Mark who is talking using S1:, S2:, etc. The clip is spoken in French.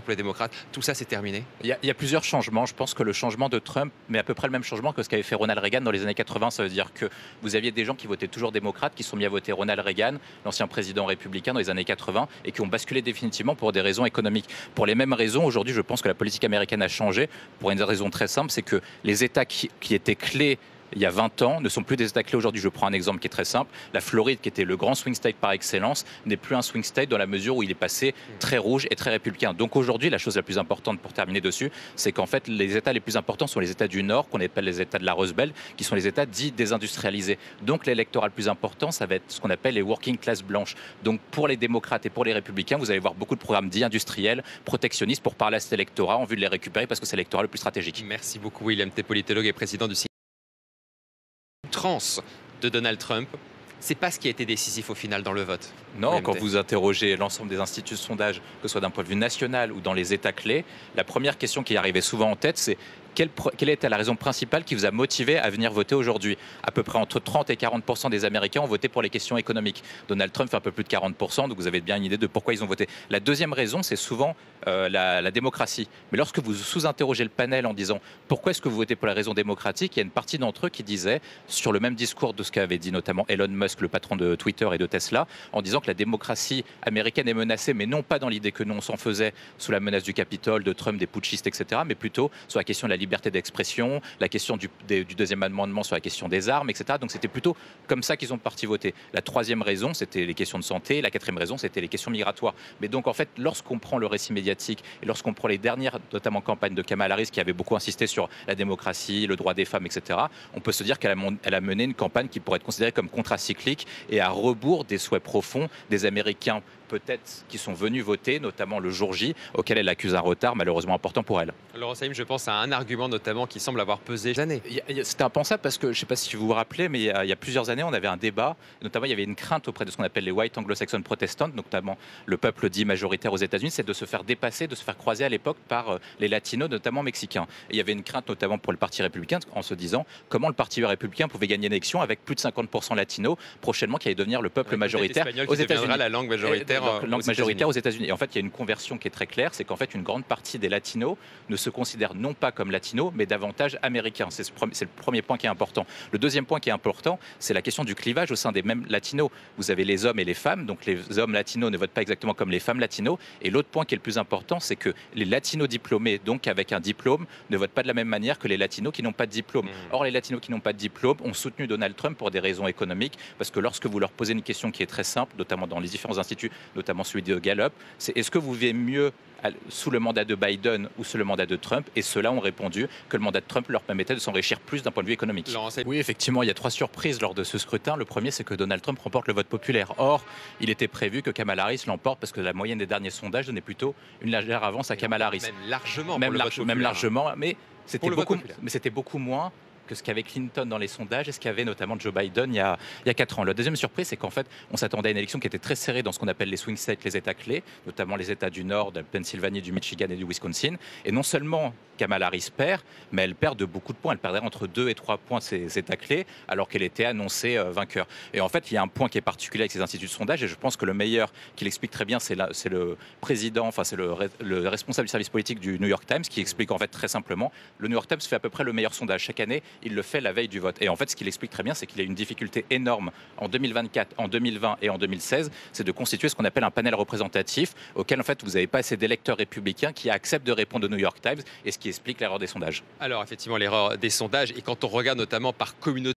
S1: Pour les démocrates, tout ça c'est terminé?
S2: Il y a plusieurs changements. Je pense que le changement de Trump met à peu près le même changement que ce qu'avait fait Ronald Reagan dans les années 80. Ça veut dire que vous aviez des gens qui votaient toujours démocrates, qui sont mis à voter Ronald Reagan, l'ancien président républicain dans les années 80, et qui ont basculé définitivement pour des raisons économiques. Pour les mêmes raisons, aujourd'hui, je pense que la politique américaine a changé pour une raison très simple, c'est que les États qui étaient clés il y a 20 ans, ne sont plus des États clés aujourd'hui. Je prends un exemple qui est très simple. La Floride, qui était le grand swing state par excellence, n'est plus un swing state dans la mesure où il est passé très rouge et très républicain. Donc aujourd'hui, la chose la plus importante pour terminer dessus, c'est qu'en fait, les États les plus importants sont les États du Nord, qu'on appelle les États de la Rust Belt, qui sont les États dits désindustrialisés. Donc l'électorat le plus important, ça va être ce qu'on appelle les working class blanches. Donc pour les démocrates et pour les républicains, vous allez voir beaucoup de programmes dits industriels, protectionnistes, pour parler à cet électorat en vue de les récupérer parce que c'est l'électorat le plus stratégique.
S1: Merci beaucoup William T, politologue et président du trans de Donald Trump. C'est pas ce qui a été décisif au final dans le vote.
S2: Non, quand vous interrogez l'ensemble des instituts de sondage, que ce soit d'un point de vue national ou dans les États clés, la première question qui arrivait souvent en tête, c'est quelle était la raison principale qui vous a motivé à venir voter aujourd'hui? À peu près entre 30 et 40% des Américains ont voté pour les questions économiques. Donald Trump fait un peu plus de 40%, donc vous avez bien une idée de pourquoi ils ont voté. La deuxième raison, c'est souvent la démocratie. Mais lorsque vous sous-interrogez le panel en disant pourquoi est-ce que vous votez pour la raison démocratique, il y a une partie d'entre eux qui disait, sur le même discours de ce qu'avait dit notamment Elon Musk, le patron de Twitter et de Tesla, en disant que la démocratie américaine est menacée, mais non pas dans l'idée que nous on s'en faisait sous la menace du Capitole, de Trump, des putschistes, etc., mais plutôt sur la question de la liberté d'expression, la question du deuxième amendement sur la question des armes, etc. Donc c'était plutôt comme ça qu'ils ont parti voter. La troisième raison, c'était les questions de santé. La quatrième raison, c'était les questions migratoires. Mais donc en fait, lorsqu'on prend le récit médiatique et lorsqu'on prend les dernières, notamment campagnes de Kamala Harris, qui avait beaucoup insisté sur la démocratie, le droit des femmes, etc., on peut se dire qu'elle a mené une campagne qui pourrait être considérée comme contracyclique et à rebours des souhaits profonds des Américains, peut-être, qui sont venus voter, notamment le jour J, auquel elle accuse un retard malheureusement important pour elle.
S1: Laurent Saïm, je pense à un argument notamment qui semble avoir pesé années.
S2: C'était impensable parce que, je ne sais pas si vous vous rappelez, mais il y a plusieurs années, on avait un débat, notamment il y avait une crainte auprès de ce qu'on appelle les white anglo-saxon protestants, notamment le peuple dit majoritaire aux États-Unis, c'est de se faire dépasser, de se faire croiser à l'époque par les latinos, notamment mexicains. Et il y avait une crainte notamment pour le parti républicain en se disant comment le parti républicain pouvait gagner une élection avec plus de 50% latinos prochainement, qui allait devenir le peuple majoritaire aux États-Unis.
S1: La langue majoritaire,
S2: majoritaire aux États-Unis. Et en fait, il y a une conversion qui est très claire, c'est qu'en fait, une grande partie des latinos ne se considèrent non pas comme latinos, mais davantage américains. C'est le premier point qui est important. Le deuxième point qui est important, c'est la question du clivage au sein des mêmes latinos. Vous avez les hommes et les femmes, donc les hommes latinos ne votent pas exactement comme les femmes latinos. Et l'autre point qui est le plus important, c'est que les latinos diplômés, donc avec un diplôme, ne votent pas de la même manière que les latinos qui n'ont pas de diplôme. Or, les latinos qui n'ont pas de diplôme ont soutenu Donald Trump pour des raisons économiques, parce que lorsque vous leur posez une question qui est très simple, notamment dans les différents instituts, notamment celui de Gallup, c'est est-ce que vous vivez mieux sous le mandat de Biden ou sous le mandat de Trump? Et ceux-là ont répondu que le mandat de Trump leur permettait de s'enrichir plus d'un point de vue économique. Oui, effectivement, il y a 3 surprises lors de ce scrutin. Le premier, c'est que Donald Trump remporte le vote populaire. Or, il était prévu que Kamala Harris l'emporte parce que la moyenne des derniers sondages donnait plutôt une légère avance à Kamala Harris.
S1: Même largement.
S2: Même largement, mais c'était beaucoup moins que ce qu'avait Clinton dans les sondages et ce qu'avait notamment Joe Biden il y a 4 ans. La deuxième surprise, c'est qu'en fait, on s'attendait à une élection qui était très serrée dans ce qu'on appelle les swing states, les États clés, notamment les États du Nord, de la Pennsylvanie, du Michigan et du Wisconsin. Et non seulement Kamala Harris perd, mais elle perd de beaucoup de points. Elle perdrait entre 2 et 3 points de ces États clés, alors qu'elle était annoncée vainqueur. Et en fait, il y a un point qui est particulier avec ces instituts de sondage, et je pense que le meilleur qui l'explique très bien, c'est le président, enfin c'est le responsable du service politique du New York Times, qui explique en fait très simplement, le New York Times fait à peu près le meilleur sondage chaque année. Il le fait la veille du vote. Et en fait, ce qu'il explique très bien, c'est qu'il y a une difficulté énorme en 2024, en 2020 et en 2016, c'est de constituer ce qu'on appelle un panel représentatif auquel, en fait, vous n'avez pas assez d'électeurs républicains qui acceptent de répondre au New York Times, et ce qui explique l'erreur des sondages.
S1: Alors, effectivement, l'erreur des sondages, et quand on regarde notamment par communauté,